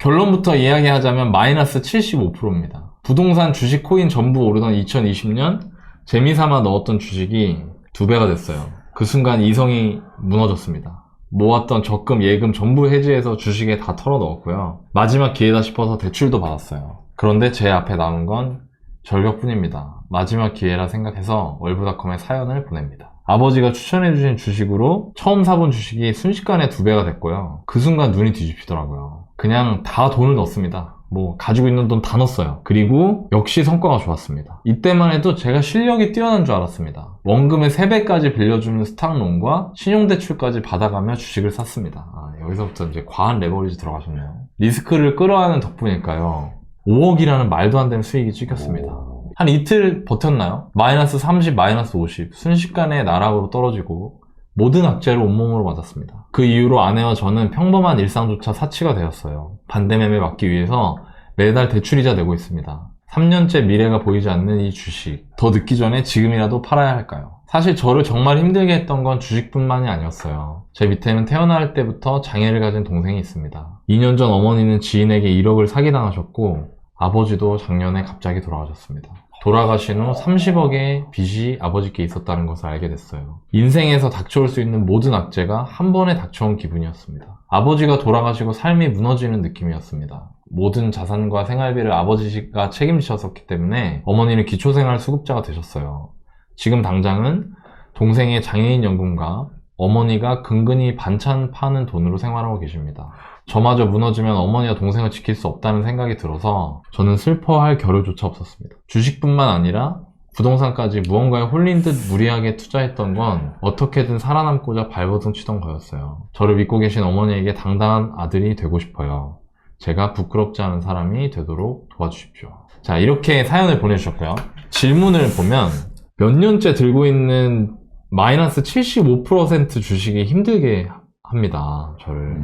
결론부터 이야기하자면 마이너스 75%입니다. 부동산, 주식, 코인 전부 오르던 2020년 재미삼아 넣었던 주식이 2배가 됐어요. 그 순간 이성이 무너졌습니다. 모았던 적금, 예금 전부 해지해서 주식에 다 털어 넣었고요. 마지막 기회다 싶어서 대출도 받았어요. 그런데 제 앞에 남은 건 절벽뿐입니다. 마지막 기회라 생각해서 월브닷컴에 사연을 보냅니다. 아버지가 추천해주신 주식으로 처음 사본 주식이 순식간에 2배가 됐고요. 그 순간 눈이 뒤집히더라고요. 그냥 다 돈을 넣었습니다. 가지고 있는 돈 다 넣었어요. 그리고 역시 성과가 좋았습니다. 이때만 해도 제가 실력이 뛰어난 줄 알았습니다. 원금의 3배까지 빌려주는 스탁론과 신용대출까지 받아가며 주식을 샀습니다. 여기서부터 이제 과한 레버리지 들어가셨네요. 리스크를 끌어안은 덕분일까요? 5억이라는 말도 안 되는 수익이 찍혔습니다. 한 이틀 버텼나요? 마이너스 30, 마이너스 50 순식간에 나락으로 떨어지고 모든 악재를 온몸으로 맞았습니다. 그 이후로 아내와 저는 평범한 일상조차 사치가 되었어요. 반대매매 막기 위해서 매달 대출이자 내고 있습니다. 3년째 미래가 보이지 않는 이 주식, 더 늦기 전에 지금이라도 팔아야 할까요? 사실 저를 정말 힘들게 했던 건 주식뿐만이 아니었어요. 제 밑에는 태어날 때부터 장애를 가진 동생이 있습니다. 2년 전 어머니는 지인에게 1억을 사기당하셨고 아버지도 작년에 갑자기 돌아가셨습니다. 돌아가신 후 30억의 빚이 아버지께 있었다는 것을 알게 됐어요. 인생에서 닥쳐올 수 있는 모든 악재가 한 번에 닥쳐온 기분이었습니다. 아버지가 돌아가시고 삶이 무너지는 느낌이었습니다. 모든 자산과 생활비를 아버지가 책임지셨기 때문에 어머니는 기초생활수급자가 되셨어요. 지금 당장은 동생의 장애인 연금과 어머니가 근근히 반찬 파는 돈으로 생활하고 계십니다. 저마저 무너지면 어머니와 동생을 지킬 수 없다는 생각이 들어서 저는 슬퍼할 겨를조차 없었습니다. 주식뿐만 아니라 부동산까지 무언가에 홀린 듯 무리하게 투자했던 건 어떻게든 살아남고자 발버둥 치던 거였어요. 저를 믿고 계신 어머니에게 당당한 아들이 되고 싶어요. 제가 부끄럽지 않은 사람이 되도록 도와주십시오. 자, 이렇게 사연을 보내주셨고요. 질문을 보면 몇 년째 들고 있는 마이너스 75% 주식이 힘들게 합니다. 저를.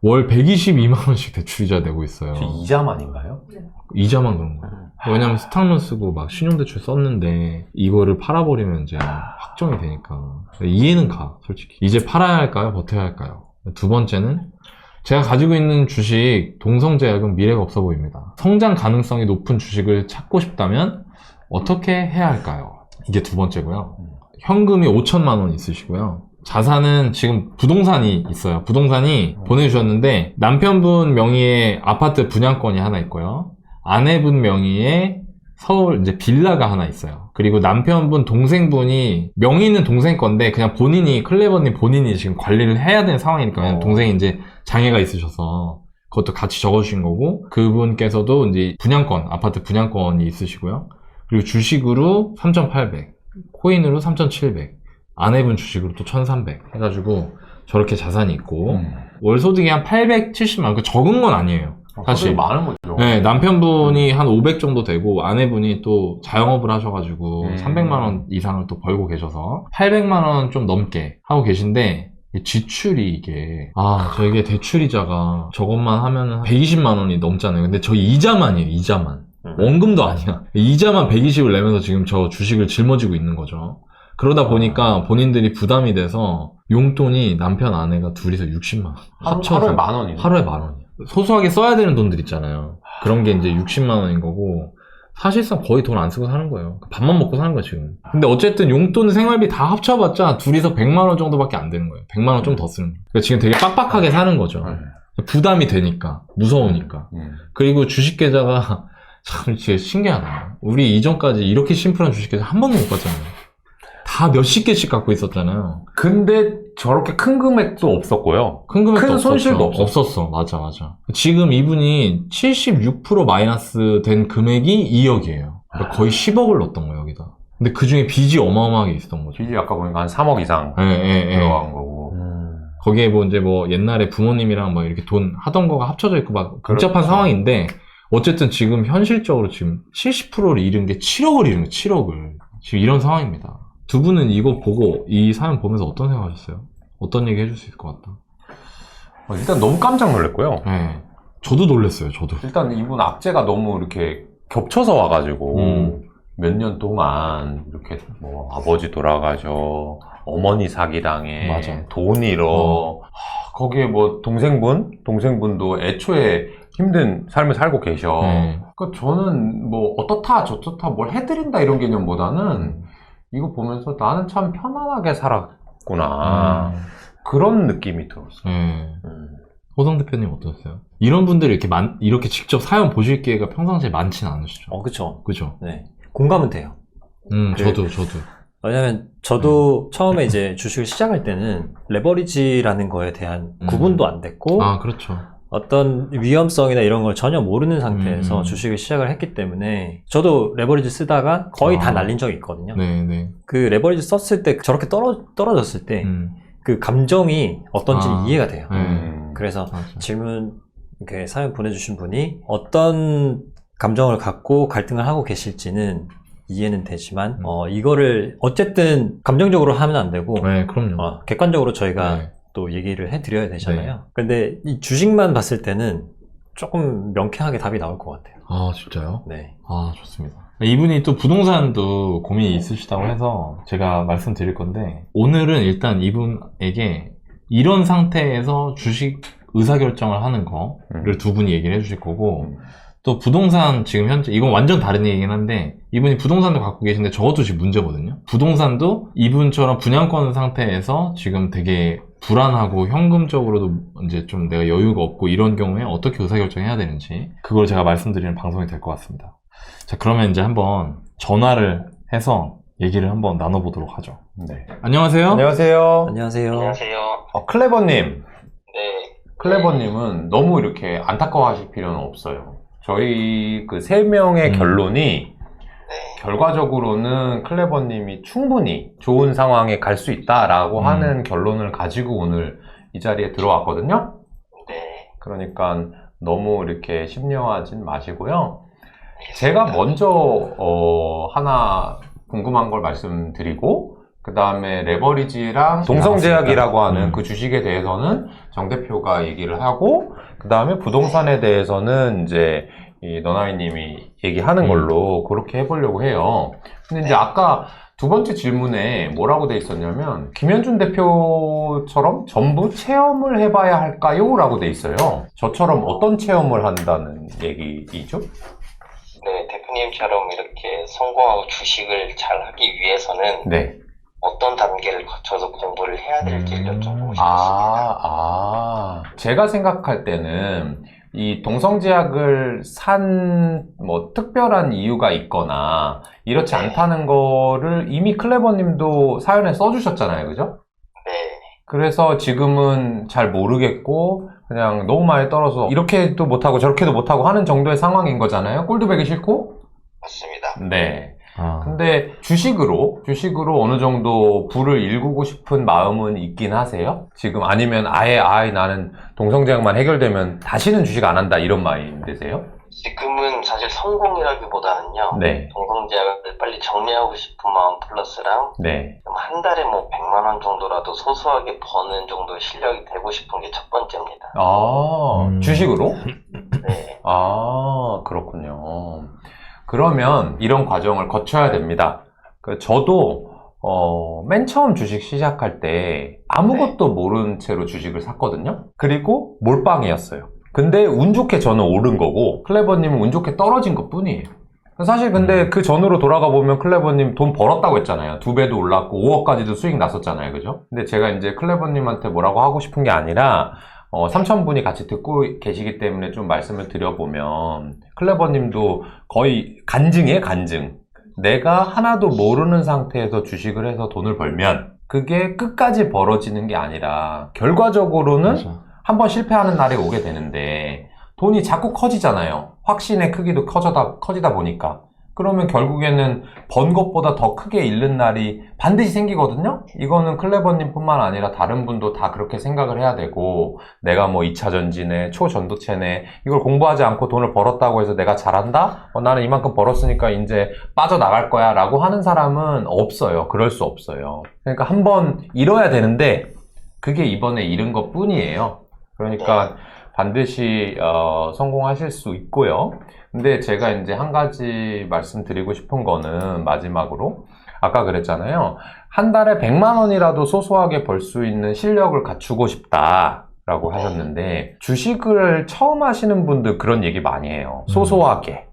월 122만원씩 대출이자 내고 있어요. 이자만인가요? 이자만 그런 거예요. 왜냐면 스탁론 쓰고 막 신용대출 썼는데 이거를 팔아버리면 이제 확정이 되니까. 이해는 가, 솔직히. 이제 팔아야 할까요? 버텨야 할까요? 두 번째는 제가 가지고 있는 주식 동성제약은 미래가 없어 보입니다. 성장 가능성이 높은 주식을 찾고 싶다면 어떻게 해야 할까요? 이게 두 번째고요. 현금이 5천만 원 있으시고요. 자산은 지금 부동산이 있어요. 부동산이 보내주셨는데 남편분 명의의 아파트 분양권이 하나 있고요. 아내분 명의의 서울 이제 빌라가 하나 있어요. 그리고 남편분 동생분이 명의는 동생 건데 그냥 본인이 클레버님 본인이 지금 관리를 해야 되는 상황이니까 왜냐면 동생이 이제 장애가 있으셔서 그것도 같이 적어주신 거고 그분께서도 이제 분양권 아파트 분양권이 있으시고요. 그리고 주식으로 3,800 코인으로 3,700 아내분 주식으로 또 1,300 해가지고 저렇게 자산이 있고 월 소득이 한 870만 그 적은 건 아니에요. 사실 많은 거죠. 네, 남편분이 한 500 정도 되고 아내분이 또 자영업을 하셔가지고 300만 원 이상을 또 벌고 계셔서 800만 원 좀 넘게 하고 계신데 지출이 이게 저에게 대출이자가 저것만 하면 120만 원이 넘잖아요. 근데 저 이자만이에요. 이자만. 원금도 아니야. 이자만 120을 내면서 지금 저 주식을 짊어지고 있는 거죠. 그러다 보니까 본인들이 부담이 돼서 용돈이 남편 아내가 둘이서 60만 원 합쳐서 하루에 만 원이네. 하루에 만 원이야. 소소하게 써야 되는 돈들 있잖아요. 그런 게 이제 60만 원인 거고 사실상 거의 돈 안 쓰고 사는 거예요. 밥만 먹고 사는 거야 지금. 근데 어쨌든 용돈 생활비 다 합쳐봤자 둘이서 100만 원 정도밖에 안 되는 거예요. 100만 원 좀 더 쓰는 거예요. 그러니까 지금 되게 빡빡하게 사는 거죠. 부담이 되니까 무서우니까. 그리고 주식 계좌가 참 진짜 신기하다. 우리 이전까지 이렇게 심플한 주식 계좌 한 번도 못 봤잖아요. 다 몇십 개씩 갖고 있었잖아요. 근데 저렇게 큰 금액도 없었고요. 큰 손실도 없었어. 맞아. 지금 이분이 76% 마이너스 된 금액이 2억이에요. 그러니까 거의 10억을 넣었던 거예요, 여기다. 근데 그 중에 빚이 어마어마하게 있었던 거죠. 빚이 아까 보니까 한 3억 이상 들어간 거고. 거기에 이제 옛날에 부모님이랑 이렇게 돈 하던 거가 합쳐져 있고 복잡한 상황인데 어쨌든 지금 현실적으로 지금 70%를 잃은 게 7억을 잃은 거예요, 7억을. 지금 이런 상황입니다. 두 분은 이거 보고 이 사연 보면서 어떤 생각하셨어요? 어떤 얘기 해줄 수 있을 것 같다? 일단 너무 깜짝 놀랐고요. 네, 저도 놀랐어요. 저도. 일단 이분 악재가 너무 이렇게 겹쳐서 와가지고 몇 년 동안 이렇게 아버지 돌아가셔, 어머니 사기당해, 맞아. 돈 잃어. 거기에 동생분도 애초에 힘든 삶을 살고 계셔. 네. 그러니까 저는 뭐 어떻다 저렇다 뭘 해드린다 이런 개념보다는 이거 보면서 나는 참 편안하게 살았구나. 그런 느낌이 들었어요. 네. 호성 대표님 어떠세요? 이런 분들이 이렇게 직접 사연 보실 기회가 평상시에 많지는 않으시죠? 그쵸. 그죠? 네. 공감은 돼요. 저도. 왜냐면 저도 처음에 이제 주식을 시작할 때는 레버리지라는 거에 대한 구분도 안 됐고 아, 그렇죠. 어떤 위험성이나 이런 걸 전혀 모르는 상태에서 주식을 시작을 했기 때문에 저도 레버리지 쓰다가 거의 다 날린 적이 있거든요. 네. 그 레버리지 썼을 때 저렇게 떨어졌을 때 그 감정이 어떤지는 이해가 돼요. 그래서 맞아. 질문 이렇게 사연 보내주신 분이 어떤 감정을 갖고 갈등을 하고 계실지는 이해는 되지만 이거를 어쨌든 감정적으로 하면 안 되고 네, 그럼요. 객관적으로 저희가 네. 또 얘기를 해드려야 되잖아요. 근데 이 주식만 봤을 때는 조금 명쾌하게 답이 나올 것 같아요. 아, 진짜요? 네. 아, 좋습니다. 이분이 또 부동산도 고민이 있으시다고 해서 제가 말씀드릴 건데, 오늘은 일단 이분에게 이런 상태에서 주식 의사결정을 하는 거를 두 분이 얘기를 해주실 거고, 또 부동산 지금 현재, 이건 완전 다른 얘기긴 한데, 이분이 부동산도 갖고 계신데 저것도 지금 문제거든요. 부동산도 이분처럼 분양권 상태에서 지금 되게 불안하고 현금적으로도 이제 좀 내가 여유가 없고 이런 경우에 어떻게 의사결정해야 되는지, 그걸 제가 말씀드리는 방송이 될 것 같습니다. 자, 그러면 이제 한번 전화를 해서 얘기를 한번 나눠보도록 하죠. 네. 안녕하세요. 안녕하세요. 안녕하세요. 안녕하세요. 클레버님. 네. 클레버님은 너무 이렇게 안타까워하실 필요는 없어요. 저희 그 세 명의 결론이 네. 결과적으로는 클레버님이 충분히 좋은 상황에 갈 수 있다라고 하는 결론을 가지고 오늘 이 자리에 들어왔거든요. 네. 그러니까 너무 이렇게 심려하진 마시고요. 제가 먼저 하나 궁금한 걸 말씀드리고 그 다음에 레버리지랑 동성제약이라고 하는 그 주식에 대해서는 정 대표가 얘기를 하고 그 다음에 부동산에 대해서는 이제 이 너나이님이 얘기하는 걸로 그렇게 해보려고 해요. 근데 이제 아까 두 번째 질문에 뭐라고 돼 있었냐면 김현준 대표처럼 전부 체험을 해봐야 할까요? 라고 돼 있어요. 저처럼 어떤 체험을 한다는 얘기이죠? 네, 대표님처럼 이렇게 성공하고 주식을 잘 하기 위해서는 네. 어떤 단계를 거쳐서 공부를 해야 될지 여쭤보고 싶습니다. 제가 생각할 때는 이 동성제약을 산 뭐 특별한 이유가 있거나 이렇지 않다는 거를 이미 클레버님도 사연에 써주셨잖아요, 그죠? 네. 그래서 지금은 잘 모르겠고 그냥 너무 많이 떨어서 이렇게도 못하고 저렇게도 못하고 하는 정도의 상황인 거잖아요. 꼴도 보기 싫고. 맞습니다. 네. 근데 주식으로 어느 정도 부를 일구고 싶은 마음은 있긴 하세요? 지금 아니면 아예 나는 동성제약만 해결되면 다시는 주식 안 한다 이런 마인드세요? 지금은 사실 성공이라기보다는요. 네. 동성제약을 빨리 정리하고 싶은 마음 플러스랑 네. 한 달에 뭐 100만 원 정도라도 소소하게 버는 정도의 실력이 되고 싶은 게 첫 번째입니다. 주식으로? 네. 그렇군요. 그러면 이런 과정을 거쳐야 됩니다. 저도 맨 처음 주식 시작할 때 아무것도 모르는 채로 주식을 샀거든요. 그리고 몰빵이었어요. 근데 운 좋게 저는 오른 거고 클레버님은 운 좋게 떨어진 것 뿐이에요. 사실 근데 그 전으로 돌아가 보면 클레버님 돈 벌었다고 했잖아요. 2배도 올랐고 5억까지도 수익 났었잖아요. 그죠? 근데 제가 이제 클레버님한테 뭐라고 하고 싶은 게 아니라 3,000분이 같이 듣고 계시기 때문에 좀 말씀을 드려보면 클레버님도 거의 간증이에요, 간증. 내가 하나도 모르는 상태에서 주식을 해서 돈을 벌면 그게 끝까지 벌어지는 게 아니라 결과적으로는 맞아. 한번 실패하는 날이 오게 되는데 돈이 자꾸 커지잖아요. 확신의 크기도 커지다 보니까. 그러면 결국에는 번 것보다 더 크게 잃는 날이 반드시 생기거든요? 이거는 클레버님 뿐만 아니라 다른 분도 다 그렇게 생각을 해야 되고, 내가 뭐 2차 전지네, 초전도체네, 이걸 공부하지 않고 돈을 벌었다고 해서 내가 잘한다? 나는 이만큼 벌었으니까 이제 빠져나갈 거야 라고 하는 사람은 없어요. 그럴 수 없어요. 그러니까 한번 잃어야 되는데, 그게 이번에 잃은 것 뿐이에요. 그러니까 반드시 성공하실 수 있고요. 근데 제가 이제 한 가지 말씀드리고 싶은 거는 마지막으로 아까 그랬잖아요. 한 달에 100만 원이라도 소소하게 벌 수 있는 실력을 갖추고 싶다. 라고 하셨는데, 주식을 처음 하시는 분들 그런 얘기 많이 해요. 소소하게.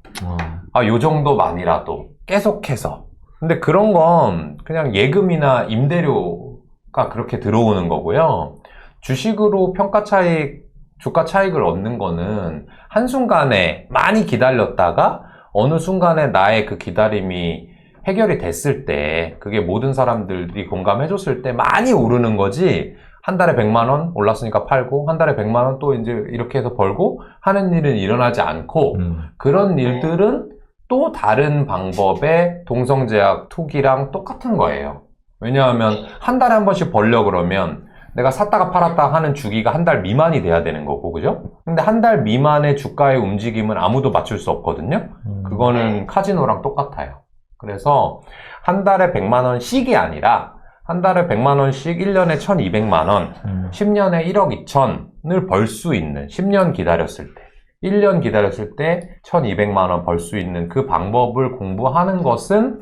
요 정도만이라도 계속해서. 근데 그런 건 그냥 예금이나 임대료가 그렇게 들어오는 거고요. 주식으로 평가 차익, 주가 차익을 얻는 거는 한순간에 많이 기다렸다가 어느 순간에 나의 그 기다림이 해결이 됐을 때, 그게 모든 사람들이 공감해줬을 때 많이 오르는 거지, 한 달에 100만 원 올랐으니까 팔고, 한 달에 100만 원 또 이제 이렇게 해서 벌고 하는 일은 일어나지 않고, 그런 일들은 또 다른 방법의 동성제약 투기랑 똑같은 거예요. 왜냐하면 한 달에 한 번씩 벌려 그러면 내가 샀다가 팔았다 하는 주기가 한 달 미만이 돼야 되는 거고, 그죠? 근데 한 달 미만의 주가의 움직임은 아무도 맞출 수 없거든요? 그거는 카지노랑 똑같아요. 그래서 한 달에 100만 원씩이 아니라 한 달에 100만 원씩 1년에 1200만 원, 10년에 1억 2천을 벌 수 있는, 10년 기다렸을 때, 1년 기다렸을 때 1200만 원 벌 수 있는 그 방법을 공부하는 것은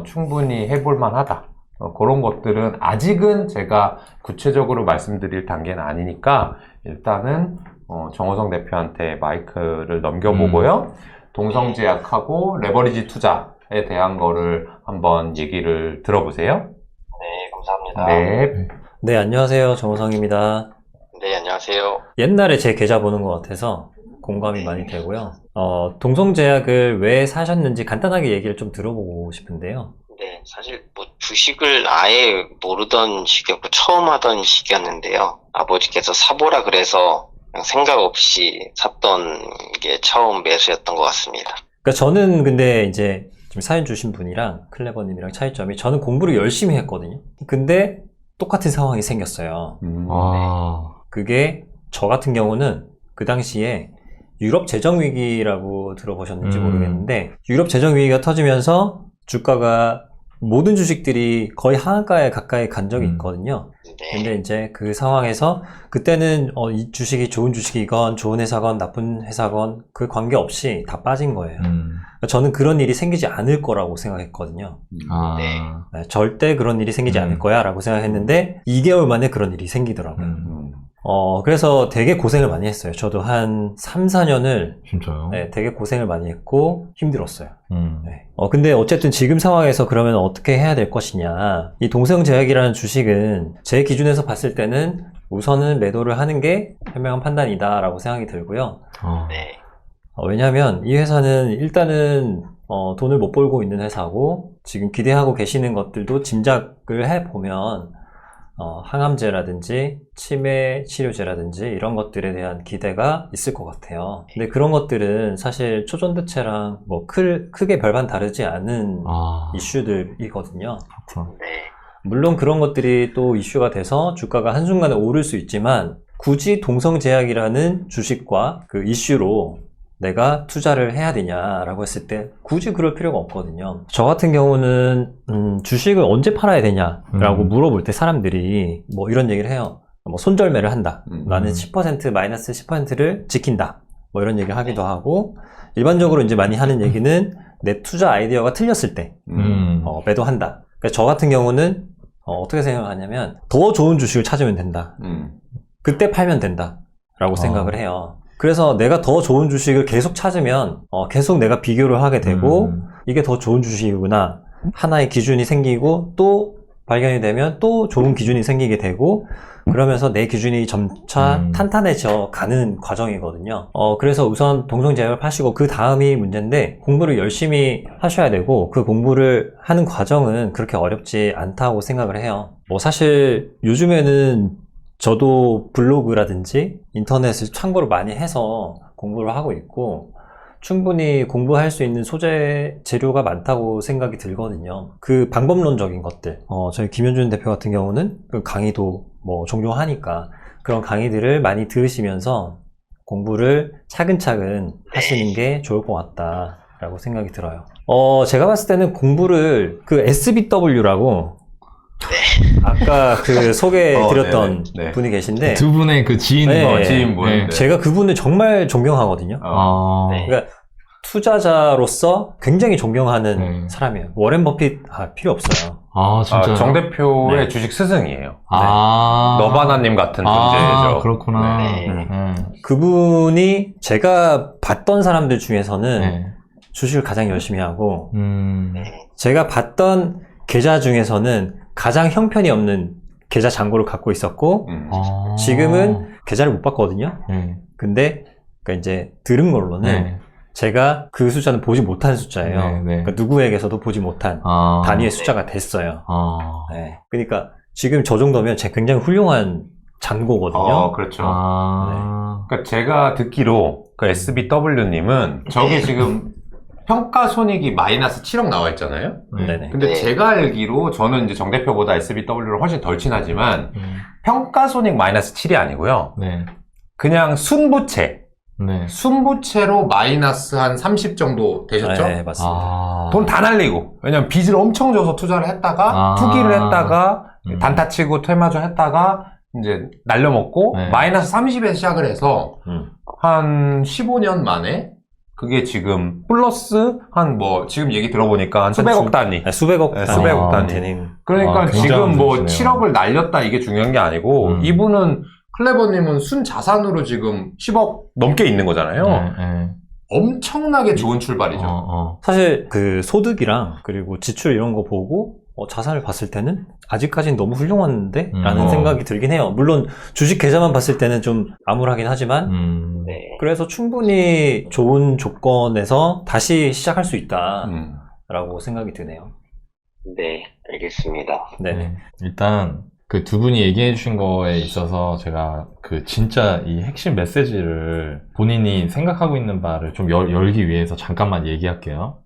충분히 해볼 만하다. 그런 것들은 아직은 제가 구체적으로 말씀드릴 단계는 아니니까 일단은 정호성 대표한테 마이크를 넘겨보고요. 동성제약하고 레버리지 투자에 대한 거를 한번 얘기를 들어보세요. 네, 감사합니다. 네. 네, 안녕하세요. 정우성입니다. 네, 안녕하세요. 옛날에 제 계좌 보는 것 같아서 공감이 많이 되고요. 동성제약을 왜 사셨는지 간단하게 얘기를 좀 들어보고 싶은데요. 네, 사실 뭐 주식을 아예 모르던 시기였고 처음 하던 시기였는데요. 아버지께서 사보라 그래서 그냥 생각 없이 샀던 게 처음 매수였던 것 같습니다. 그러니까 저는 근데 이제 지금 사연 주신 분이랑 클레버님이랑 차이점이, 저는 공부를 열심히 했거든요. 근데 똑같은 상황이 생겼어요. 그게 저 같은 경우는 그 당시에 유럽 재정 위기라고 들어보셨는지 모르겠는데, 유럽 재정 위기가 터지면서 주가가 모든 주식들이 거의 하한가에 가까이 간 적이 있거든요. 근데 이제 그 상황에서 그때는 이 주식이 좋은 주식이건 좋은 회사건 나쁜 회사건 그 관계없이 다 빠진 거예요. 저는 그런 일이 생기지 않을 거라고 생각했거든요. 네, 절대 그런 일이 생기지 않을 거야 라고 생각했는데 2개월 만에 그런 일이 생기더라고요. 그래서 되게 고생을 많이 했어요. 저도 한 3, 4년을 진짜요? 네, 되게 고생을 많이 했고 힘들었어요. 네. 근데 어쨌든 지금 상황에서 그러면 어떻게 해야 될 것이냐. 이 동성제약이라는 주식은 제 기준에서 봤을 때는 우선은 매도를 하는 게 현명한 판단이다 라고 생각이 들고요. 네. 왜냐하면 이 회사는 일단은 돈을 못 벌고 있는 회사고, 지금 기대하고 계시는 것들도 짐작을 해보면 항암제라든지 치매 치료제라든지 이런 것들에 대한 기대가 있을 것 같아요. 근데 그런 것들은 사실 초전도체랑 뭐 크게 별반 다르지 않은 이슈들이거든요. 그렇구나. 네. 물론 그런 것들이 또 이슈가 돼서 주가가 한순간에 오를 수 있지만, 굳이 동성제약이라는 주식과 그 이슈로 내가 투자를 해야 되냐라고 했을 때 굳이 그럴 필요가 없거든요. 저 같은 경우는 주식을 언제 팔아야 되냐라고 물어볼 때 사람들이 뭐 이런 얘기를 해요. 뭐 손절매를 한다. 나는 10% 마이너스 10%를 지킨다. 뭐 이런 얘기를 하기도 하고, 일반적으로 이제 많이 하는 얘기는 내 투자 아이디어가 틀렸을 때 매도한다. 그러니까 저 같은 경우는 어떻게 생각하냐면 더 좋은 주식을 찾으면 된다. 그때 팔면 된다 라고 생각을 해요. 그래서 내가 더 좋은 주식을 계속 찾으면 계속 내가 비교를 하게 되고 이게 더 좋은 주식이구나, 하나의 기준이 생기고 또 발견이 되면 또 좋은 기준이 생기게 되고, 그러면서 내 기준이 점차 탄탄해져 가는 과정이거든요. 그래서 우선 동성제약을 파시고 그 다음이 문제인데, 공부를 열심히 하셔야 되고, 그 공부를 하는 과정은 그렇게 어렵지 않다고 생각을 해요. 뭐 사실 요즘에는 저도 블로그라든지 인터넷을 참고를 많이 해서 공부를 하고 있고, 충분히 공부할 수 있는 소재 재료가 많다고 생각이 들거든요. 그 방법론적인 것들, 저희 김현준 대표 같은 경우는 그 강의도 뭐 종종 하니까 그런 강의들을 많이 들으시면서 공부를 차근차근 하시는 게 좋을 것 같다라고 생각이 들어요. 제가 봤을 때는 공부를 그 SBW라고 아까 그 소개해드렸던 분이 계신데, 두 분의 그 지인, 네, 지인분. 네. 제가 그분을 정말 존경하거든요. 네. 그러니까 투자자로서 굉장히 존경하는 네. 사람이에요. 워렌 버핏 필요 없어요. 아, 진짜. 정 대표의 네. 주식 스승이에요. 아. 너바나님 같은 존재죠. 그렇구나. 네. 그분이 제가 봤던 사람들 중에서는 네. 주식을 가장 열심히 하고 네. 제가 봤던 계좌 중에서는 가장 형편이 없는 계좌 잔고를 갖고 있었고 아. 지금은 계좌를 못 봤거든요. 네. 근데 그러니까 이제 들은 걸로는 네. 제가 그 숫자는 보지 못한 숫자예요. 네, 네. 그러니까 누구에게서도 보지 못한 아. 단위의 숫자가 됐어요. 아. 네. 그러니까 지금 저 정도면 제 굉장히 훌륭한 잔고거든요. 그렇죠. 아. 그러니까 제가 듣기로 그 SBW님은 저게 지금 평가 손익이 마이너스 7억 나와 있잖아요. 네네. 근데 네. 제가 알기로 저는 이제 정 대표보다 SBW를 훨씬 덜 친하지만 음. 평가 손익 마이너스 7이 아니고요. 네. 그냥 순부채. 네. 순부채로 마이너스 한 30 정도 되셨죠? 네, 맞습니다. 아. 돈 다 날리고. 왜냐면 빚을 엄청 줘서 투자를 했다가, 아. 투기를 했다가, 단타 치고 음. 퇴마주 했다가, 이제 날려먹고, 네. 마이너스 30에 시작을 해서, 음. 한 15년 만에, 그게 지금 플러스 한 뭐, 지금 얘기 들어보니까 한 수백억 단위. 네, 수백억 네, 단위 수백억 단위. 되는. 그러니까 아, 굉장한 지금 뭐 분이시네요. 7억을 날렸다 이게 중요한 게 아니고, 이분은 클레버님은 순자산으로 지금 10억 넘게 있는 거잖아요. 네. 엄청나게 좋은 출발이죠. 사실 그 소득이랑 그리고 지출 이런 거 보고 자산을 봤을 때는 아직까지는 너무 훌륭한데? 라는 생각이 들긴 해요. 물론 주식 계좌만 봤을 때는 좀 암울하긴 하지만 네. 그래서 충분히 좋은 조건에서 다시 시작할 수 있다라고 생각이 드네요. 네, 알겠습니다. 네. 네. 일단 그 두 분이 얘기해 주신 거에 있어서 제가 그 진짜 이 핵심 메시지를 본인이 생각하고 있는 바를 좀 열기 위해서 잠깐만 얘기할게요.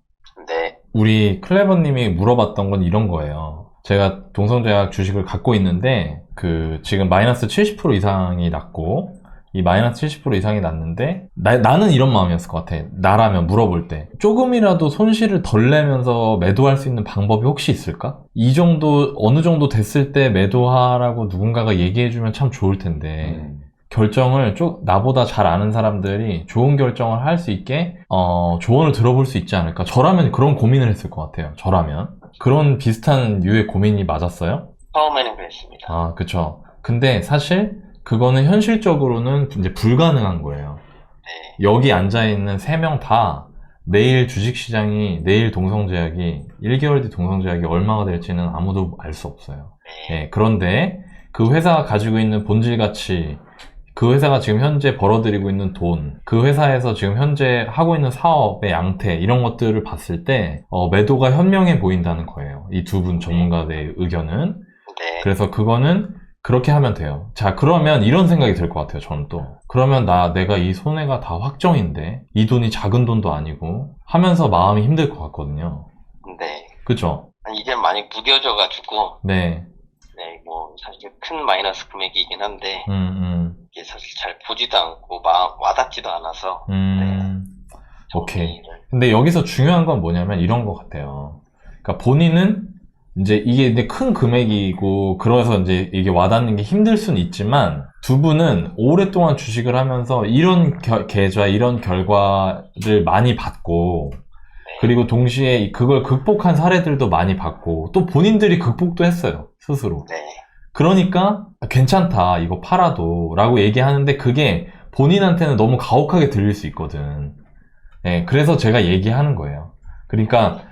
네. 우리 클레버님이 물어봤던 건 이런 거예요. 제가 동성제약 주식을 갖고 있는데 그 지금 마이너스 70% 이상이 났고 이 마이너스 70% 이상이 났는데 나는 이런 마음이었을 것 같아. 나라면 물어볼 때 조금이라도 손실을 덜 내면서 매도할 수 있는 방법이 혹시 있을까? 이 정도 어느 정도 됐을 때 매도하라고 누군가가 얘기해주면 참 좋을 텐데 결정을 나보다 잘 아는 사람들이 좋은 결정을 할 수 있게 조언을 들어볼 수 있지 않을까? 저라면 그런 고민을 했을 것 같아요. 저라면 그런 비슷한 류의 고민이 맞았어요? 처음에는 그랬습니다. 아, 그쵸. 근데 사실 그거는 현실적으로는 이제 불가능한 거예요. 네. 여기 앉아있는 3명 다 내일 주식시장이, 내일 동성제약이, 1개월 뒤 동성제약이 얼마가 될지는 아무도 알 수 없어요. 예, 그런데 그 회사가 가지고 있는 본질 가치, 그 회사가 지금 현재 벌어들이고 있는 돈, 그 회사에서 지금 현재 하고 있는 사업의 양태, 이런 것들을 봤을 때, 매도가 현명해 보인다는 거예요. 이 두 분 전문가의 의견은. 네. 그래서 그거는 그렇게 하면 돼요. 자, 그러면 이런 생각이 들 것 같아요, 저는 또. 그러면 내가 이 손해가 다 확정인데, 이 돈이 작은 돈도 아니고, 하면서 마음이 힘들 것 같거든요. 네. 그쵸? 이제 많이 무뎌져가지고, 네. 네, 뭐, 사실 큰 마이너스 금액이긴 한데, 이게 사실 잘 보지도 않고, 와닿지도 않아서, 오케이. 정리를. 근데 여기서 중요한 건 뭐냐면 이런 것 같아요. 그러니까 본인은 이제 이게 이제 큰 금액이고 그래서 이제 이게 와닿는 게 힘들 수는 있지만 두 분은 오랫동안 주식을 하면서 이런 계좌, 이런 결과를 많이 봤고 그리고 동시에 그걸 극복한 사례들도 많이 봤고 또 본인들이 극복도 했어요. 스스로. 네. 그러니까 괜찮다. 이거 팔아도 라고 얘기하는데 그게 본인한테는 너무 가혹하게 들릴 수 있거든. 네, 그래서 제가 얘기하는 거예요. 그러니까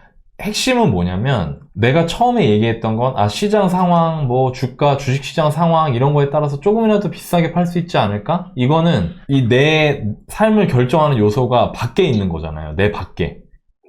핵심은 뭐냐면 내가 처음에 얘기했던 건 시장 상황, 뭐 주가, 주식시장 상황 이런 거에 따라서 조금이라도 비싸게 팔 수 있지 않을까? 이거는 이 내 삶을 결정하는 요소가 밖에 있는 거잖아요. 내 밖에.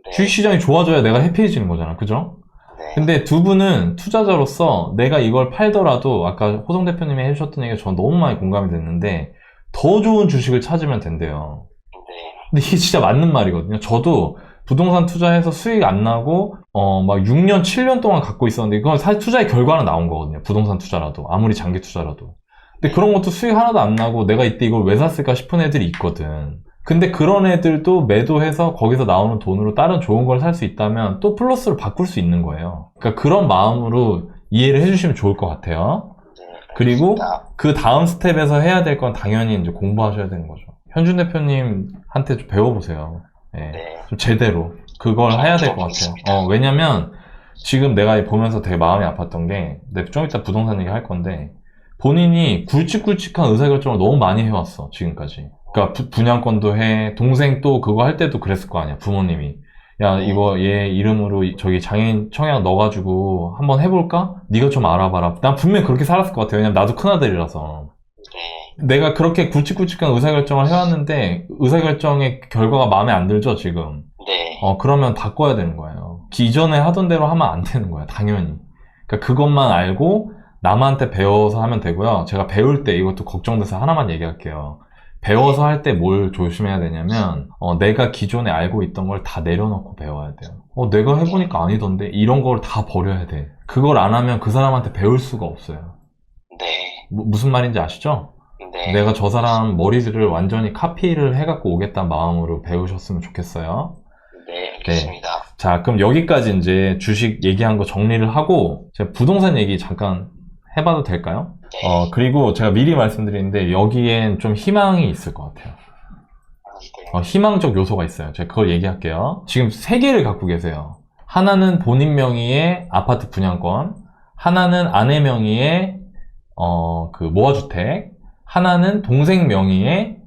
네. 주식시장이 좋아져야 내가 해피해지는 거잖아. 그죠? 네. 근데 두 분은 투자자로서 내가 이걸 팔더라도 아까 호성 대표님이 해주셨던 얘기가 저는 너무 많이 공감이 됐는데 더 좋은 주식을 찾으면 된대요. 네. 근데 이게 진짜 맞는 말이거든요. 저도 부동산 투자해서 수익 안 나고 막 6년, 7년 동안 갖고 있었는데 그건 사실 투자의 결과는 나온 거거든요. 부동산 투자라도 아무리 장기 투자라도. 근데 그런 것도 수익 하나도 안 나고 내가 이때 이걸 왜 샀을까 싶은 애들이 있거든. 근데 그런 애들도 매도해서 거기서 나오는 돈으로 다른 좋은 걸 살 수 있다면 또 플러스로 바꿀 수 있는 거예요. 그러니까 그런 마음으로 이해를 해주시면 좋을 것 같아요. 네. 그리고 알겠습니다. 그 다음 스텝에서 해야 될 건 당연히 이제 공부하셔야 되는 거죠. 현준 대표님한테 좀 배워보세요. 예, 네. 좀 제대로 그걸 해야 될 것 같아요. 알겠습니다. 왜냐면 지금 내가 보면서 되게 마음이 아팠던 게, 내가 좀 이따 부동산 얘기 할 건데, 본인이 굵직굵직한 의사결정을 너무 많이 해왔어, 지금까지. 그러니까 분양권도 해, 동생 또 그거 할 때도 그랬을 거 아니야, 부모님이. 야, 이거 얘 이름으로 저기 장애인 청약 넣어가지고 한번 해볼까? 네가 좀 알아봐라. 난 분명히 그렇게 살았을 것 같아. 왜냐면 나도 큰아들이라서. 네. 내가 그렇게 굵직굵직한 의사결정을 해왔는데, 의사결정의 결과가 마음에 안 들죠, 지금. 네. 그러면 바꿔야 되는 거예요. 기존에 하던 대로 하면 안 되는 거야, 당연히. 그러니까 그것만 알고 남한테 배워서 하면 되고요. 제가 배울 때 이것도 걱정돼서 하나만 얘기할게요. 배워서 할 때 뭘 조심해야 되냐면, 내가 기존에 알고 있던 걸 다 내려놓고 배워야 돼요. 내가 해보니까 아니던데? 이런 걸 다 버려야 돼. 그걸 안 하면 그 사람한테 배울 수가 없어요. 네. 무슨 말인지 아시죠? 네. 내가 저 사람 머리들을 완전히 카피를 해갖고 오겠다는 마음으로 배우셨으면 좋겠어요. 네. 알겠습니다. 자, 그럼 여기까지 이제 주식 얘기한 거 정리를 하고, 제가 부동산 얘기 잠깐 해봐도 될까요? 네. 그리고 제가 미리 말씀드리는데, 여기엔 좀 희망이 있을 것 같아요. 네. 희망적 요소가 있어요. 제가 그걸 얘기할게요. 지금 세 개를 갖고 계세요. 하나는 본인 명의의 아파트 분양권, 하나는 아내 명의의 그 모아주택, 하나는 동생 명의의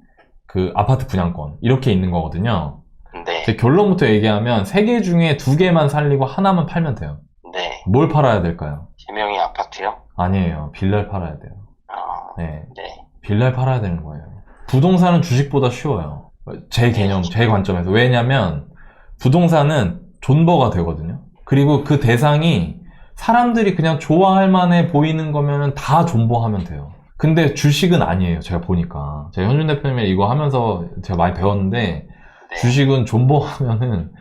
그 아파트 분양권, 이렇게 있는 거거든요. 네. 제 결론부터 얘기하면 세 개 중에 두 개만 살리고 하나만 팔면 돼요. 네. 뭘 팔아야 될까요? 제명의 아파트요? 아니에요. 빌라를 팔아야 돼요. 네. 네. 빌라를 팔아야 되는 거예요. 부동산은 주식보다 쉬워요. 제 개념, 제 관점에서. 왜냐면 부동산은 존버가 되거든요. 그리고 그 대상이 사람들이 그냥 좋아할 만해 보이는 거면은 다 존버하면 돼요. 근데 주식은 아니에요. 제가 보니까. 제가 현준 대표님이 이거 하면서 제가 많이 배웠는데, 네. 주식은 존버하면은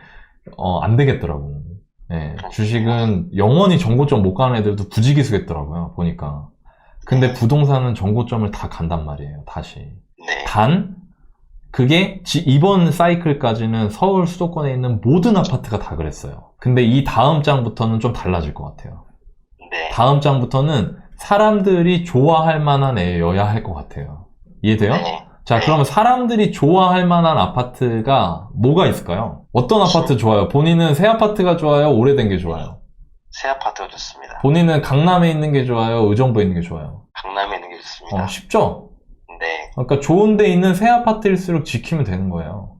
안 되겠더라고. 네, 주식은 영원히 정고점 못 가는 애들도 부지기수겠더라고요, 보니까. 근데 부동산은 정고점을 다 간단 말이에요, 다시. 네. 단, 그게 이번 사이클까지는 서울 수도권에 있는 모든 아파트가 다 그랬어요. 근데 이 다음 장부터는 좀 달라질 것 같아요. 네. 다음 장부터는 사람들이 좋아할 만한 애여야 할 것 같아요. 이해돼요? 네. 자, 네. 그러면 사람들이 좋아할 만한 아파트가 뭐가 있을까요? 어떤 아파트 좋아요? 본인은 새 아파트가 좋아요? 오래된 게 좋아요? 새 아파트가 좋습니다. 본인은 강남에 있는 게 좋아요? 의정부에 있는 게 좋아요? 강남에 있는 게 좋습니다. 쉽죠? 네. 그러니까 좋은 데 있는 새 아파트일수록 지키면 되는 거예요.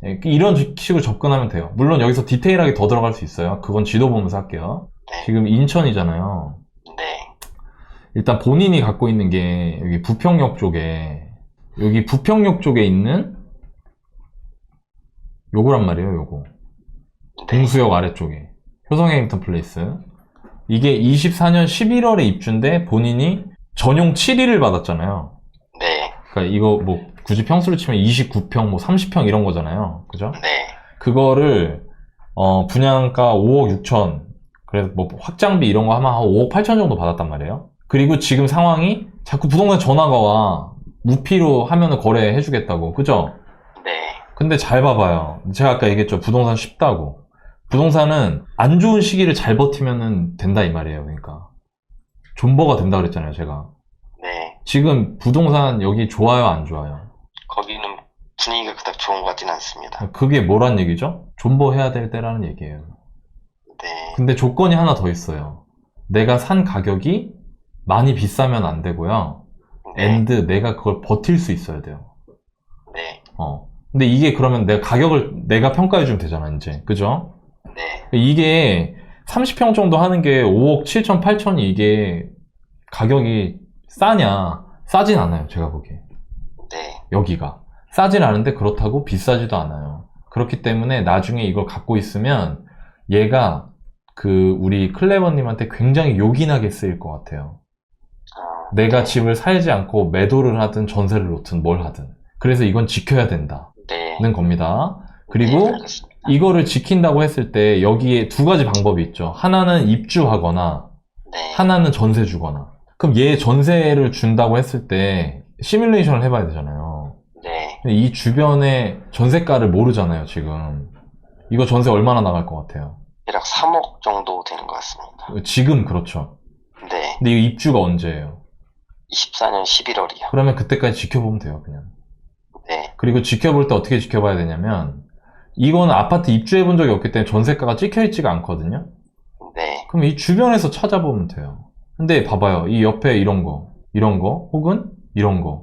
네. 이런 식으로 접근하면 돼요. 물론 여기서 디테일하게 더 들어갈 수 있어요. 그건 지도 보면서 할게요. 네. 지금 인천이잖아요. 네. 일단 본인이 갖고 있는 게 여기 부평역 쪽에, 여기 부평역 쪽에 있는 요거란 말이에요, 요거. 네. 동수역 아래쪽에. 효성해링턴 플레이스. 이게 24년 11월에 입주인데 본인이 전용 7일을 받았잖아요. 네. 그러니까 이거 뭐 굳이 평수로 치면 29평, 뭐 30평 이런 거잖아요. 그죠? 네. 그거를 분양가 5억 6천, 그래서 뭐 확장비 이런 거 하면 한 5억 8천 정도 받았단 말이에요. 그리고 지금 상황이 자꾸 부동산 전화가 와. 무피로 하면은 거래해 주겠다고. 그죠? 네. 근데 잘 봐봐요. 제가 아까 얘기했죠. 부동산 쉽다고. 부동산은 안 좋은 시기를 잘 버티면은 된다 이 말이에요. 그러니까 존버가 된다 그랬잖아요, 제가. 네. 지금 부동산 여기 좋아요, 안 좋아요? 거기는 분위기가 그닥 좋은 것 같지는 않습니다. 그게 뭐란 얘기죠? 존버해야 될 때라는 얘기예요. 네. 근데 조건이 하나 더 있어요. 내가 산 가격이 많이 비싸면 안 되고요. 네. 앤드 내가 그걸 버틸 수 있어야 돼요. 네. 근데 이게 그러면 내가 가격을 내가 평가해주면 되잖아, 이제. 그죠? 네. 이게 30평 정도 하는 게 5억 7천, 8천이 이게 가격이 싸냐? 싸진 않아요, 제가 보기에. 네. 여기가. 싸진 않은데 그렇다고 비싸지도 않아요. 그렇기 때문에 나중에 이걸 갖고 있으면 얘가 우리 클레버님한테 굉장히 요긴하게 쓰일 것 같아요. 내가 집을 살지 않고 매도를 하든 전세를 놓든 뭘 하든. 그래서 이건 지켜야 된다는 네. 겁니다. 네, 그리고 알겠습니다. 이거를 지킨다고 했을 때 여기에 두 가지 방법이 있죠. 하나는 입주하거나 네. 하나는 전세 주거나. 그럼 얘 전세를 준다고 했을 때 시뮬레이션을 해봐야 되잖아요. 네. 근데 이 주변에 전세가를 모르잖아요, 지금. 이거 전세 얼마나 나갈 것 같아요? 대략 3억 정도 되는 것 같습니다. 지금 그렇죠. 네. 근데 이거 입주가 언제예요? 24년 11월이요. 그러면 그때까지 지켜보면 돼요, 그냥. 네. 그리고 지켜볼 때 어떻게 지켜봐야 되냐면 이거는 아파트 입주해 본 적이 없기 때문에 전세가가 찍혀 있지가 않거든요. 네. 그럼 이 주변에서 찾아보면 돼요. 근데 봐봐요. 이 옆에 이런 거, 혹은 이런 거.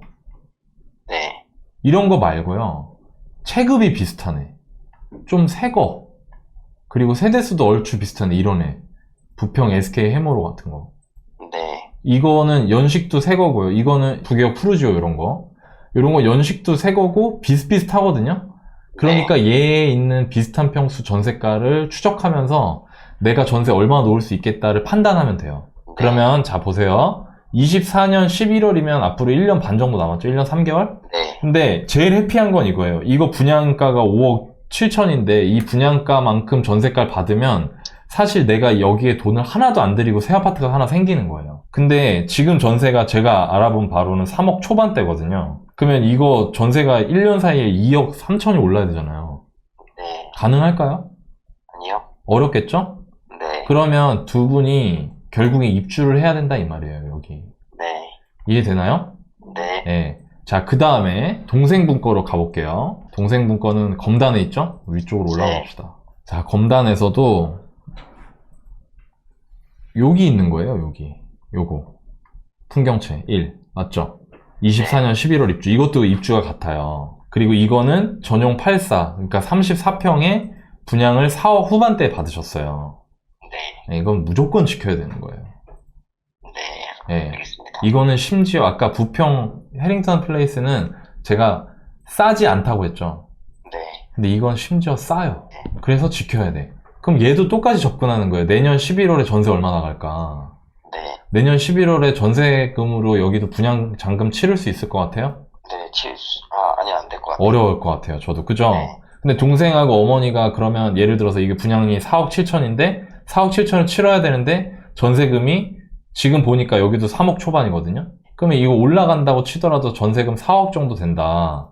네. 이런 거 말고요. 체급이 비슷하네. 좀 새 거. 그리고 세대수도 얼추 비슷하네. 이런 애. 부평 SK 해머로 같은 거. 네. 이거는 연식도 새 거고요. 이거는 부개역 푸르지오 이런 거. 이런 거 연식도 새 거고 비슷비슷하거든요. 그러니까 얘에 있는 비슷한 평수 전세가를 추적하면서 내가 전세 얼마나 놓을 수 있겠다를 판단하면 돼요. 그러면 자 보세요. 24년 11월이면 앞으로 1년 반 정도 남았죠. 1년 3개월? 네. 근데 제일 해피한 건 이거예요. 이거 분양가가 5억 7천인데 이 분양가만큼 전세가를 받으면 사실 내가 여기에 돈을 하나도 안 들이고 새 아파트가 하나 생기는 거예요. 근데 지금 전세가 제가 알아본 바로는 3억 초반대거든요. 그러면 이거 전세가 1년 사이에 2억 3천이 올라야 되잖아요. 네. 가능할까요? 아니요. 어렵겠죠? 네. 그러면 두 분이 결국에 입주를 해야 된다 이 말이에요, 여기. 네. 이해되나요? 네. 네. 자, 그 다음에 동생분 거로 가볼게요. 동생분 거는 검단에 있죠? 위쪽으로 올라가 봅시다. 자, 검단에서도 여기 있는 거예요, 여기. 요거. 풍경채 1. 맞죠? 24년 11월 입주. 이것도 입주가 같아요. 그리고 이거는 전용 84. 그러니까 34평에 분양을 4억 후반대에 받으셨어요. 네. 네, 이건 무조건 지켜야 되는 거예요. 네. 네. 알겠습니다. 이거는 심지어 아까 부평 해링턴 플레이스는 제가 싸지 않다고 했죠. 네. 근데 이건 심지어 싸요. 그래서 지켜야 돼. 그럼 얘도 똑같이 접근하는 거예요. 내년 11월에 전세 얼마 나갈까? 네. 내년 11월에 전세금으로 여기도 분양 잔금 치를 수 있을 것 같아요? 네. 아니요. 안 될 것 같아요. 어려울 것 같아요. 저도. 그죠? 네. 근데 동생하고 어머니가 그러면 예를 들어서 이게 분양이 4억 7천인데 4억 7천을 치러야 되는데 전세금이 지금 보니까 여기도 3억 초반이거든요? 그러면 이거 올라간다고 치더라도 전세금 4억 정도 된다.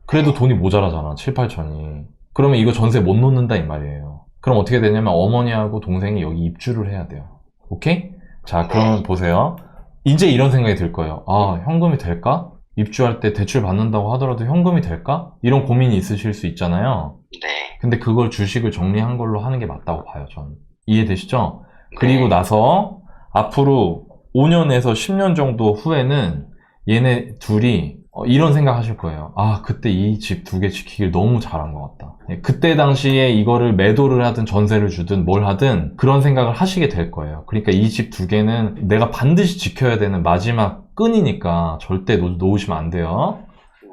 그래도 돈이 모자라잖아. 7, 8천이. 그러면 이거 전세 못 놓는다 이 말이에요. 그럼 어떻게 되냐면 어머니하고 동생이 여기 입주를 해야 돼요. 오케이? 자, 그러면 보세요. 이제 이런 생각이 들 거예요. 아, 현금이 될까? 입주할 때 대출 받는다고 하더라도 현금이 될까? 이런 고민이 있으실 수 있잖아요. 네. 근데 그걸 주식을 정리한 걸로 하는 게 맞다고 봐요, 저는. 이해되시죠? 그리고 나서 앞으로 5년에서 10년 정도 후에는 얘네 둘이 이런 생각 하실 거예요. 아, 그때 이 집 두 개 지키길 너무 잘한 것 같다. 그때 당시에 이거를 매도를 하든 전세를 주든 뭘 하든 그런 생각을 하시게 될 거예요. 그러니까 이 집 두 개는 내가 반드시 지켜야 되는 마지막 끈이니까 절대 놓으시면 안 돼요.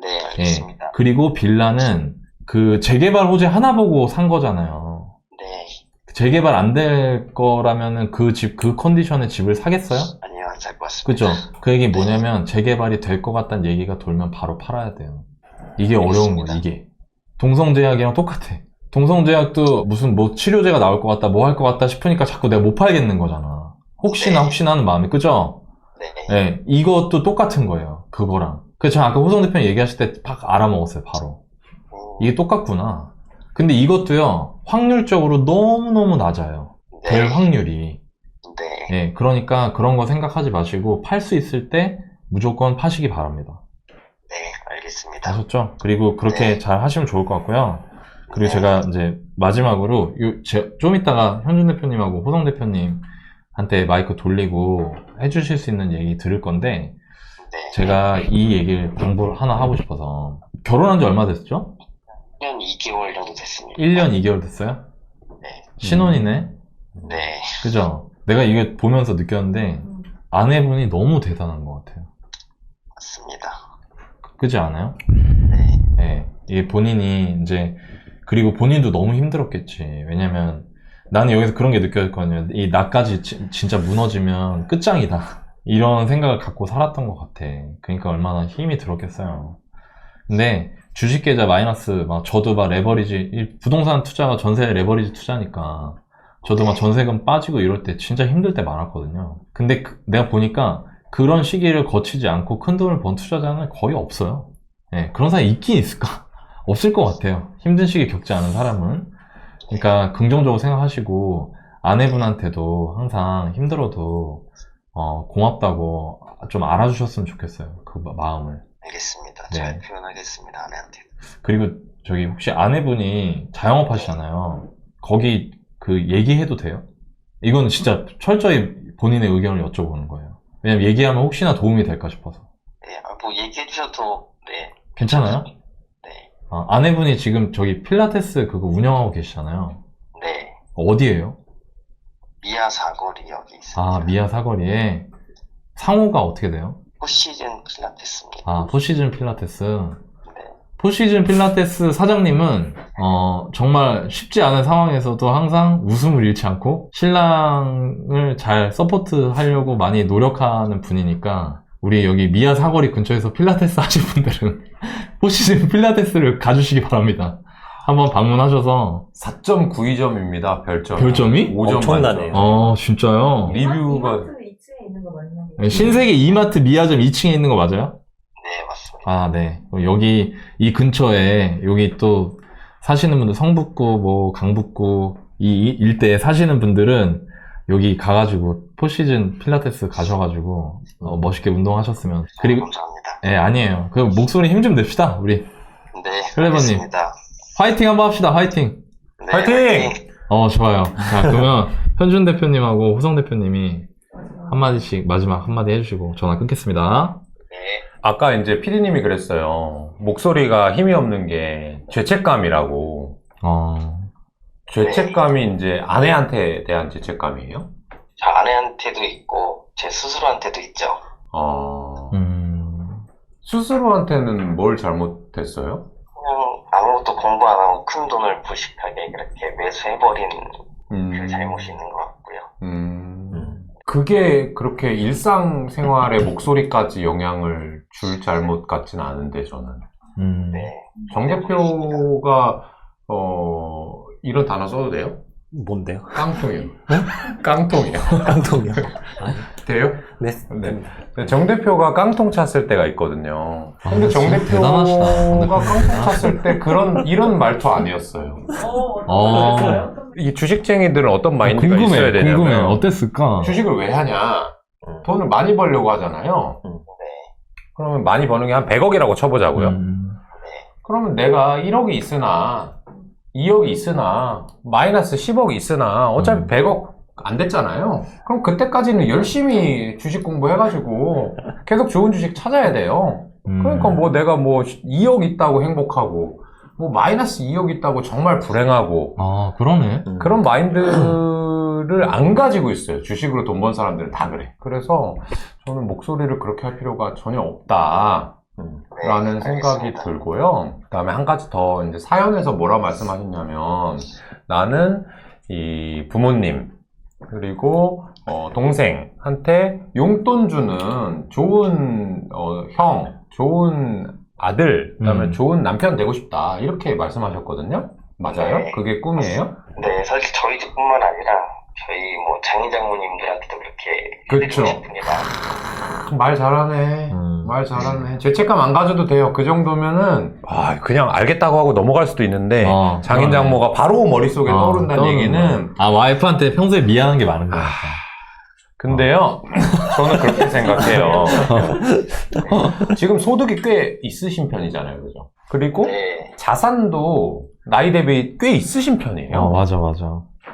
네. 알겠습니다. 예. 그리고 빌라는 그 재개발 호재 하나 보고 산 거잖아요. 네. 재개발 안 될 거라면은 그 컨디션의 집을 사겠어요? 아니요. 안 살 것 같습니다. 그죠? 그 얘기 뭐냐면 재개발이 될 것 같다는 얘기가 돌면 바로 팔아야 돼요. 이게 어려운 거야, 이게. 동성제약이랑 똑같아. 동성제약도 무슨 뭐 치료제가 나올 것 같다, 뭐 할 것 같다 싶으니까 자꾸 내가 못 팔겠는 거잖아. 혹시나 하는 마음에, 그죠? 네. 네, 이것도 똑같은 거예요. 그거랑. 그래서 제가 아까 호성 대표님 얘기하실 때 팍 알아먹었어요, 바로. 이게 똑같구나. 근데 이것도요, 확률적으로 너무너무 낮아요. 네. 될 확률이. 네. 예, 그러니까 그런 거 생각하지 마시고, 팔 수 있을 때 무조건 파시기 바랍니다. 네. 알겠습니다. 아셨죠? 그리고 그렇게 네. 잘 하시면 좋을 것 같고요. 그리고 네. 제가 이제 마지막으로, 좀 이따가 현준 대표님하고 호성 대표님한테 마이크 돌리고 해주실 수 있는 얘기 들을 건데, 네. 제가 이 얘기를 방법을 하나 하고 싶어서. 결혼한 지 얼마 됐죠? 1년 2개월 정도 됐습니다. 1년 2개월 됐어요? 네. 신혼이네? 네. 그죠? 내가 이게 보면서 느꼈는데, 아내분이 너무 대단한 것 같아요. 맞습니다. 그지 않아요? 네. 네. 이게 본인이 이제, 그리고 본인도 너무 힘들었겠지. 왜냐면, 나는 여기서 그런 게 느껴졌거든요. 이 나까지 진짜 무너지면 끝장이다. 이런 생각을 갖고 살았던 것 같아. 그러니까 얼마나 힘이 들었겠어요. 근데, 주식 계좌 마이너스, 저도 레버리지, 부동산 투자가 전세 레버리지 투자니까, 저도 전세금 빠지고 이럴 때 진짜 힘들 때 많았거든요. 근데 내가 보니까 그런 시기를 거치지 않고 큰 돈을 번 투자자는 거의 없어요. 네, 그런 사람이 있긴 있을까? 없을 것 같아요. 힘든 시기 겪지 않은 사람은. 그러니까 긍정적으로 생각하시고 아내분한테도 항상 힘들어도 고맙다고 좀 알아주셨으면 좋겠어요. 그 마음을. 알겠습니다. 네. 잘 표현하겠습니다. 아내한테. 그리고 저기 혹시 아내분이 자영업 하시잖아요. 거기 그 얘기해도 돼요? 이거는 진짜 철저히 본인의 의견을 여쭤보는 거예요. 왜냐면 얘기하면 혹시나 도움이 될까 싶어서. 네, 뭐 얘기해 주셔도, 네. 괜찮아요? 네. 아내분이 지금 저기 필라테스 그거 운영하고 계시잖아요. 네. 어디예요? 미아 사거리 여기 있습니다. 미아 사거리에. 상호가 어떻게 돼요? 포시즌 필라테스입니다. 포시즌 필라테스. 네. 포시즌 필라테스 사장님은 정말 쉽지 않은 상황에서도 항상 웃음을 잃지 않고 신랑을 잘 서포트하려고 많이 노력하는 분이니까 우리 여기 미아 사거리 근처에서 필라테스 하실 분들은 포시즌 필라테스를 가주시기 바랍니다. 한번 방문하셔서. 4.92점입니다. 별점. 별점이? 5점 엄청나네요. 진짜요? 리뷰가 이마트 2층에 있는 거 맞나요? 네, 신세계 이마트 미아점 2층에 있는 거 맞아요? 네, 맞습니다. 네. 여기 이 근처에 여기 또 사시는 분들 성북구 뭐 강북구 이 일대에 사시는 분들은 여기 가가지고 포시즌 필라테스 가셔가지고 멋있게 운동하셨으면. 그리고 감사합니다. 아니에요. 그 목소리 힘 좀 냅시다 우리. 네, 클레버님. 알겠습니다. 화이팅 한번 합시다. 화이팅. 네, 화이팅! 좋아요. 자, 그러면 현준 대표님하고 호성 대표님이 한마디씩 마지막 한마디 해주시고 전화 끊겠습니다. 네. 아까 이제 PD님이 그랬어요. 목소리가 힘이 없는 게 죄책감이라고. 죄책감이 이제 아내한테 대한 죄책감이에요? 저 아내한테도 있고 제 스스로한테도 있죠. 스스로한테는 뭘 잘못했어요? 그냥 아무것도 공부 안 하고 큰 돈을 부식하게 그렇게 매수해버린 그 잘못이 있는 것 같고요. 그게 그렇게 일상생활의 목소리까지 영향을 줄 잘못 같진 않은데, 저는. 네. 정 대표가, 이런 단어 써도 돼요? 뭔데요? 깡통이요. 깡통이요. 깡통이요? 돼요? 네. 네. 정 대표가 깡통 찼을 때가 있거든요. 근데 정 진짜 대단하시다. 대표가 깡통 찼을 때 이런 말투 아니었어요. 이 주식쟁이들은 어떤 마인드가 있어야 되냐면, 궁금해. 어땠을까? 주식을 왜 하냐? 돈을 많이 벌려고 하잖아요. 네. 그러면 많이 버는 게 한 100억이라고 쳐보자고요. 그러면 내가 1억이 있으나 2억이 있으나 마이너스 10억이 있으나 어차피 100억 안 됐잖아요. 그럼 그때까지는 열심히 주식 공부해가지고 계속 좋은 주식 찾아야 돼요. 그러니까 뭐 내가 뭐 2억 있다고 행복하고 뭐 마이너스 2억 있다고 정말 불행하고 그러네. 그런 마인드를 안 가지고 있어요. 주식으로 돈 번 사람들은 다 그래. 그래서 저는 목소리를 그렇게 할 필요가 전혀 없다. 라는 생각이 들고요. 그 다음에 한 가지 더 이제 사연에서 뭐라 말씀하셨냐면, 나는 이 부모님, 그리고 동생한테 용돈 주는 좋은 형, 좋은 아들, 그 다음에 좋은 남편 되고 싶다. 이렇게 말씀하셨거든요. 맞아요? 네. 그게 꿈이에요? 네, 사실 저희 집뿐만 아니라 저희 뭐 장인장모님들한테도 그렇게 그쵸. 해드리고 싶으니까. 말 잘하네. 말 잘하네. 죄책감 안 가져도 돼요. 그 정도면은 그냥 알겠다고 하고 넘어갈 수도 있는데 장인 장모가 바로 머릿속에 떠오른다는 얘기는 와이프한테 평소에 미안한 게 많은 거야. 근데요, 저는 그렇게 생각해요. 지금 소득이 꽤 있으신 편이잖아요, 그죠? 그리고 네. 자산도 나이 대비 꽤 있으신 편이에요. 맞아.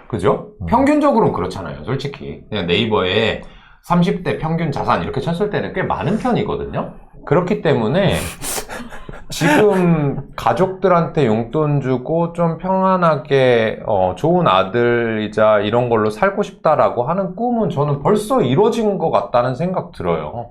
그죠? 평균적으로는 그렇잖아요, 솔직히. 그냥 네이버에 30대 평균 자산 이렇게 쳤을 때는 꽤 많은 편이거든요. 그렇기 때문에 지금 가족들한테 용돈 주고 좀 평안하게 좋은 아들이자 이런 걸로 살고 싶다라고 하는 꿈은 저는 벌써 이루어진 것 같다는 생각 들어요.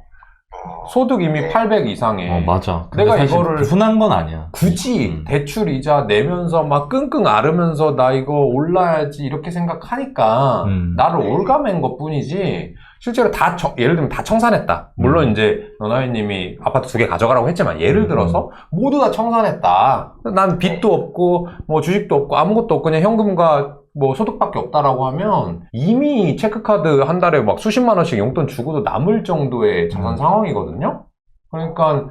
소득 이미 800 이상에 맞아. 내가 사실 이거를 흔한 건 아니야. 굳이 대출 이자 내면서 막 끙끙 앓으면서 나 이거 올라야지 이렇게 생각하니까 나를 올가맨 것 뿐이지 실제로 예를 들면 다 청산했다. 물론 이제 너나이님이 아파트 2개 가져가라고 했지만 예를 들어서 모두 다 청산했다. 난 빚도 없고 뭐 주식도 없고 아무것도 없고 그냥 현금과 뭐 소득밖에 없다라고 하면 이미 체크카드 한 달에 막 수십만 원씩 용돈 주고도 남을 정도의 자산 상황이거든요. 그러니까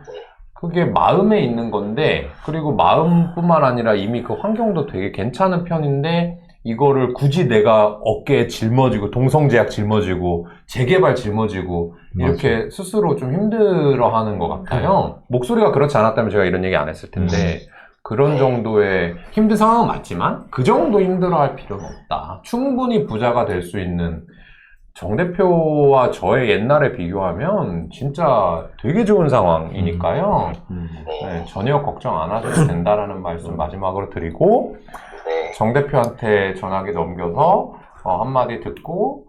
그게 마음에 있는 건데 그리고 마음뿐만 아니라 이미 그 환경도 되게 괜찮은 편인데 이거를 굳이 내가 어깨에 짊어지고 동성제약 짊어지고 재개발 짊어지고 이렇게 스스로 좀 힘들어하는 것 같아요. 목소리가 그렇지 않았다면 제가 이런 얘기 안 했을 텐데 그런 정도의 힘든 상황은 맞지만 그 정도 힘들어할 필요는 없다. 충분히 부자가 될 수 있는 정 대표와 저의 옛날에 비교하면 진짜 되게 좋은 상황이니까요. 네, 전혀 걱정 안 하셔도 된다라는 말씀 마지막으로 드리고 네. 정 대표한테 전화기 넘겨서 한마디 듣고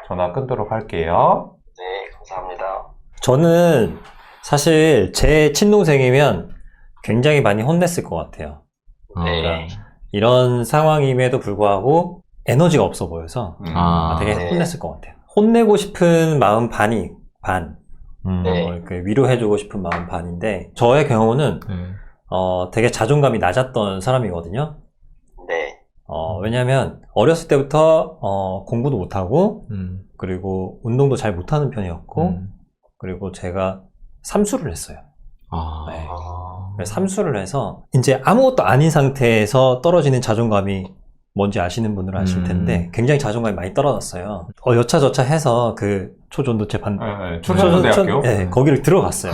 전화 끊도록 할게요. 네, 감사합니다. 저는 사실 제 친동생이면 굉장히 많이 혼냈을 것 같아요. 네. 이런 상황임에도 불구하고 에너지가 없어 보여서 되게 네. 혼냈을 것 같아요. 혼내고 싶은 마음 반이 반. 네. 이렇게 위로해주고 싶은 마음 반인데 저의 경우는 네. 되게 자존감이 낮았던 사람이거든요. 네. 왜냐면 어렸을 때부터 공부도 못하고 그리고 운동도 잘 못하는 편이었고 그리고 제가 삼수를 했어요. 아. 네. 그래서 삼수를 해서 이제 아무것도 아닌 상태에서 떨어지는 자존감이 뭔지 아시는 분들은 아실 텐데 굉장히 자존감이 많이 떨어졌어요. 여차저차 해서 그 초전도체 초전도대학교? 네, 거기를 들어갔어요.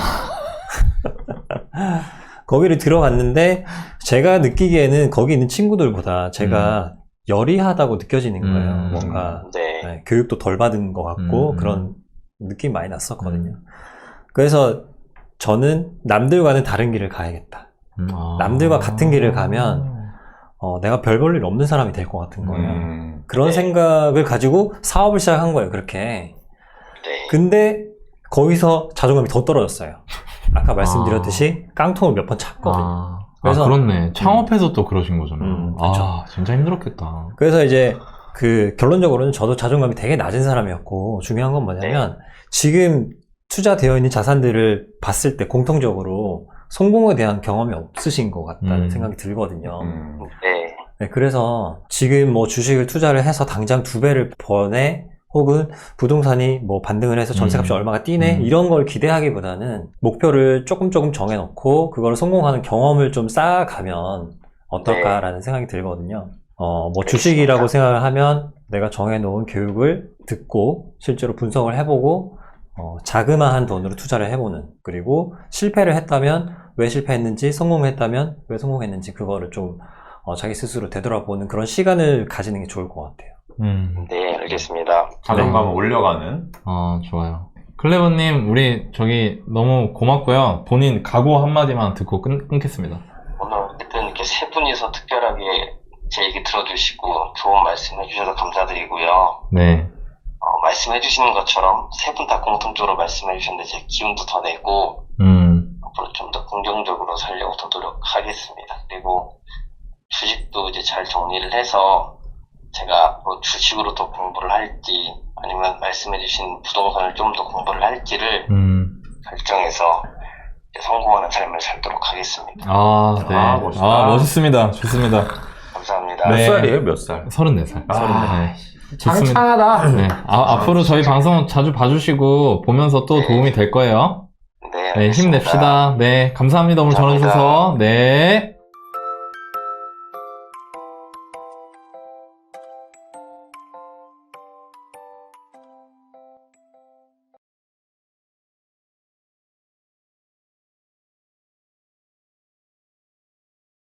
거기를 들어갔는데 제가 느끼기에는 거기 있는 친구들보다 제가 여리하다고 느껴지는 거예요. 뭔가 네. 네, 교육도 덜 받은 것 같고 그런 느낌이 많이 났었거든요. 그래서 저는 남들과는 다른 길을 가야겠다. 남들과 같은 길을 가면 내가 별 볼 일 없는 사람이 될 것 같은 거예요. 그런 네. 생각을 가지고 사업을 시작한 거예요, 그렇게. 네. 근데 거기서 자존감이 더 떨어졌어요. 아까 말씀드렸듯이 깡통을 몇 번 찼거든요. 그래서- 그렇네. 창업해서 또 그러신 거잖아요. 그쵸. 진짜 힘들었겠다. 그래서 이제 결론적으로는 저도 자존감이 되게 낮은 사람이었고 중요한 건 뭐냐면 지금 투자되어 있는 자산들을 봤을 때 공통적으로 성공에 대한 경험이 없으신 것 같다는 생각이 들거든요. 네. 네, 그래서 지금 뭐 주식을 투자를 해서 당장 2배를 버네 혹은 부동산이 뭐 반등을 해서 전세값이 얼마가 뛰네 이런 걸 기대하기보다는 목표를 조금 정해놓고 그걸 성공하는 경험을 좀 쌓아가면 어떨까라는 생각이 들거든요. 뭐 주식이라고 생각을 하면 내가 정해놓은 교육을 듣고 실제로 분석을 해보고 자그마한 돈으로 투자를 해보는, 그리고 실패를 했다면 왜 실패했는지, 성공했다면 왜 성공했는지 그거를 좀 자기 스스로 되돌아보는 그런 시간을 가지는 게 좋을 것 같아요. 네, 알겠습니다. 자존감을 올려가는. 좋아요. 클레버님, 우리 너무 고맙고요. 본인 각오 한마디만 듣고 끊겠습니다. 오늘 어쨌든 이렇게 세 분이서 특별하게 제 얘기 들어주시고 좋은 말씀 해주셔서 감사드리고요. 네. 말씀해주시는 것처럼 세 분 다 공통적으로 말씀해주셨는데 제 기운도 더 내고 앞으로 좀 더 긍정적으로 살려고 더 노력하겠습니다. 그리고 주식도 이제 잘 정리를 해서 제가 앞으로 주식으로 더 공부를 할지 아니면 말씀해주신 부동산을 좀 더 공부를 할지를 결정해서 성공하는 삶을 살도록 하겠습니다. 네. 멋있다. 멋있습니다. 좋습니다. 감사합니다. 몇 네. 살이에요? 몇 살? 34살. 아, 좋습니다. 창창하다. 네. 앞으로 저희 방송 자주 봐주시고 보면서 또 도움이 될 거예요. 네, 네, 알겠습니다. 힘냅시다. 네, 감사합니다. 오늘 전화주셔서. 네.